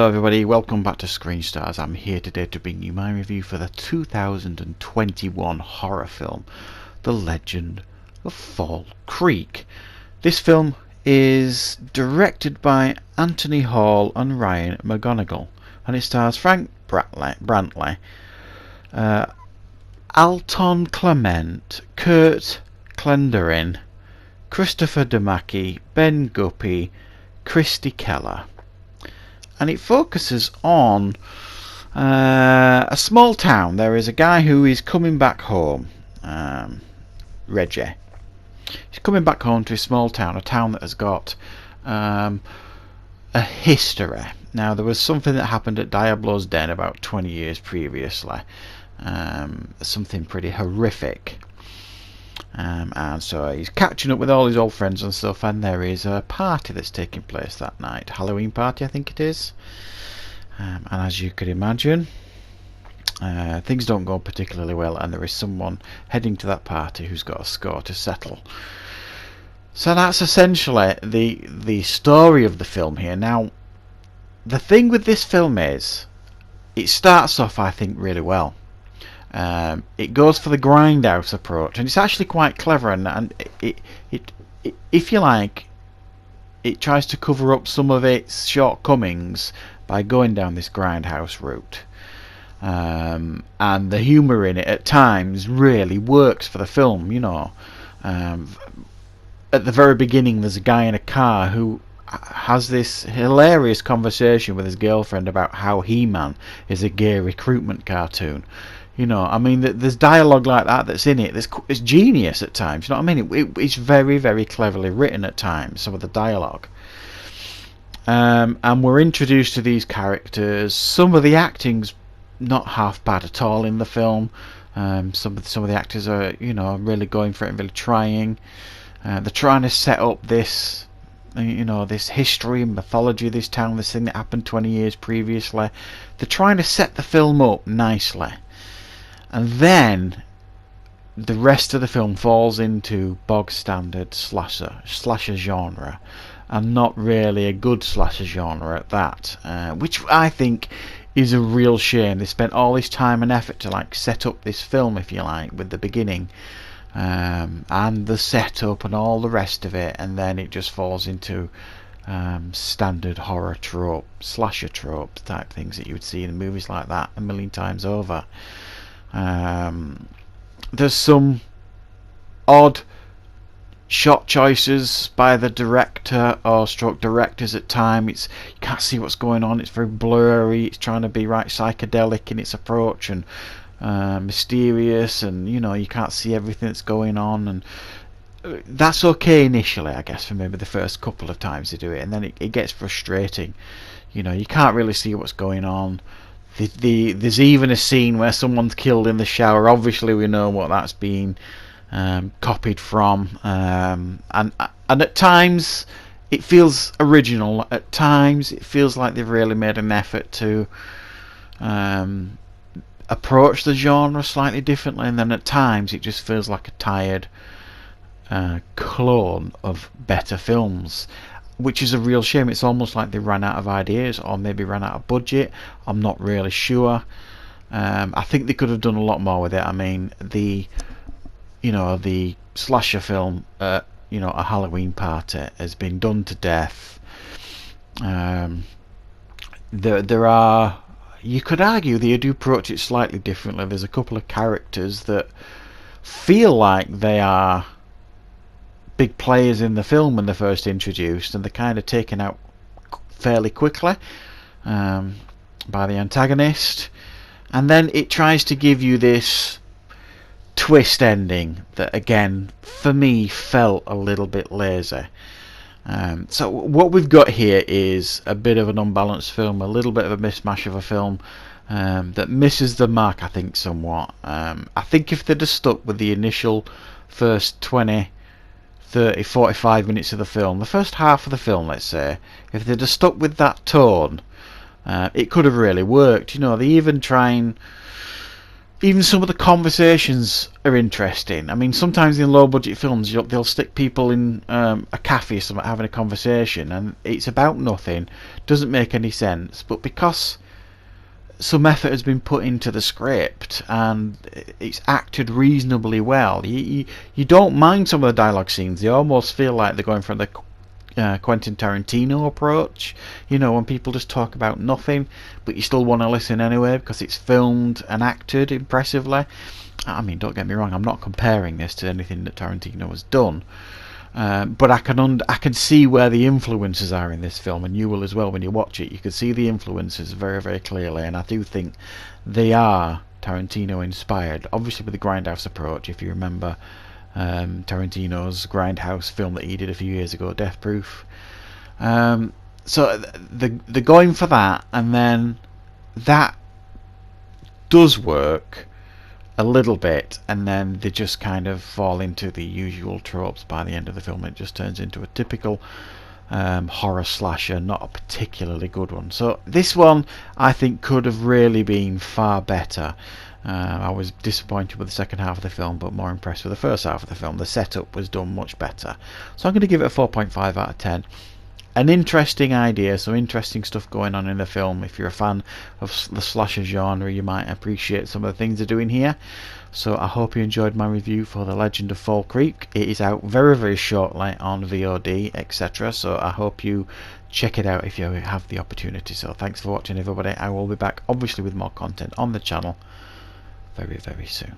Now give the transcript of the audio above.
Hello everybody, welcome back to Screen Stars. I'm here today to bring you my review for the 2021 horror film, The Legend of Fall Creek. This film is directed by Anthony Hall and Ryan McGonigal, and it stars Frank Brantley, Alton Clement, Kurt Clenderin, Christopher Damaki, Ben Guppy, Christy Keller. And it focuses on a small town. There is a guy who is coming back home, Reggie. He's coming back home to a small town, a town that has got a history. Now, there was something that happened at Diablo's Den about 20 years previously, something pretty horrific. And so he's catching up with all his old friends and stuff, and there is a party that's taking place that night. Halloween party, I think it is. And as you could imagine, things don't go particularly well, and there is someone heading to that party who's got a score to settle. So that's essentially the story of the film here. Now, the thing with this film is, it starts off, I think, really well. It goes for the grindhouse approach, and it's actually quite clever, and it if you like, it tries to cover up some of its shortcomings by going down this grindhouse route, and the humour in it at times really works for the film. You know, at the very beginning there's a guy in a car who has this hilarious conversation with his girlfriend about how He-Man is a gay recruitment cartoon. You know, I mean, there's dialogue like that that's in it. It's genius at times. You know what I mean? It's very, very cleverly written at times, some of the dialogue. And we're introduced to these characters. Some of the acting's not half bad at all in the film. Some of the actors are, you know, really going for it and really trying. They're trying to set up this, you know, this history and mythology of this town, this thing that happened 20 years previously. They're trying to set the film up nicely. And then the rest of the film falls into bog standard slasher genre, and not really a good slasher genre at that, which I think is a real shame. They spent all this time and effort to like set up this film, if you like, with the beginning and the setup and all the rest of it, and then it just falls into standard horror trope, slasher trope type things that you would see in movies like that a million times over. There's some odd shot choices by the director or stroke directors at times. You can't see what's going on. It's very blurry. It's trying to be right psychedelic in its approach and mysterious, and you know, you can't see everything that's going on, and that's okay initially, I guess, for maybe the first couple of times they do it, and then it gets frustrating. You know, you can't really see what's going on. There's even a scene where someone's killed in the shower. Obviously we know what that's been copied from, and at times it feels original. At times it feels like they've really made an effort to approach the genre slightly differently, and then at times it just feels like a tired clone of better films, which is a real shame. It's almost like they ran out of ideas, or maybe ran out of budget. I'm not really sure. I think they could have done a lot more with it. I mean, the slasher film, A Halloween Party, has been done to death. There are, you could argue they do approach it slightly differently. There's a couple of characters that feel like they are big players in the film when they're first introduced, and they're kind of taken out fairly quickly by the antagonist, and then it tries to give you this twist ending that again for me felt a little bit lazy. So what we've got here is a bit of an unbalanced film, a little bit of a mismatch of a film that misses the mark, I think, somewhat. I think if they'd have stuck with the initial first 20, 30, 45 minutes of the film, the first half of the film, let's say, if they'd have stuck with that tone, it could have really worked. You know, they even try and even some of the conversations are interesting. I mean, sometimes in low budget films they'll stick people in a cafe or something having a conversation, and it's about nothing, doesn't make any sense, but because some effort has been put into the script and it's acted reasonably well, you don't mind some of the dialogue scenes. They almost feel like they're going for the Quentin Tarantino approach, when people just talk about nothing, but you still want to listen anyway because it's filmed and acted impressively. I mean, don't get me wrong, I'm not comparing this to anything that Tarantino has done, but I can see where the influences are in this film, and you will as well when you watch it. You can see the influences very, very clearly, and I do think they are Tarantino inspired, obviously with the grindhouse approach. If you remember Tarantino's grindhouse film that he did a few years ago, Death Proof. So they're going for that, and then that does work a little bit, and then they just kind of fall into the usual tropes by the end of the film. It just turns into a typical horror slasher, not a particularly good one. So this one I think could have really been far better. I was disappointed with the second half of the film, but more impressed with the first half of the film. The setup was done much better. So I'm going to give it a 4.5 out of 10. An interesting idea, some interesting stuff going on in the film. If you're a fan of the slasher genre, you might appreciate some of the things they're doing here. So I hope you enjoyed my review for The Legend of Fall Creek. It is out very, very shortly on VOD, etc. So I hope you check it out if you have the opportunity. So thanks for watching, everybody. I will be back, obviously, with more content on the channel very, very soon.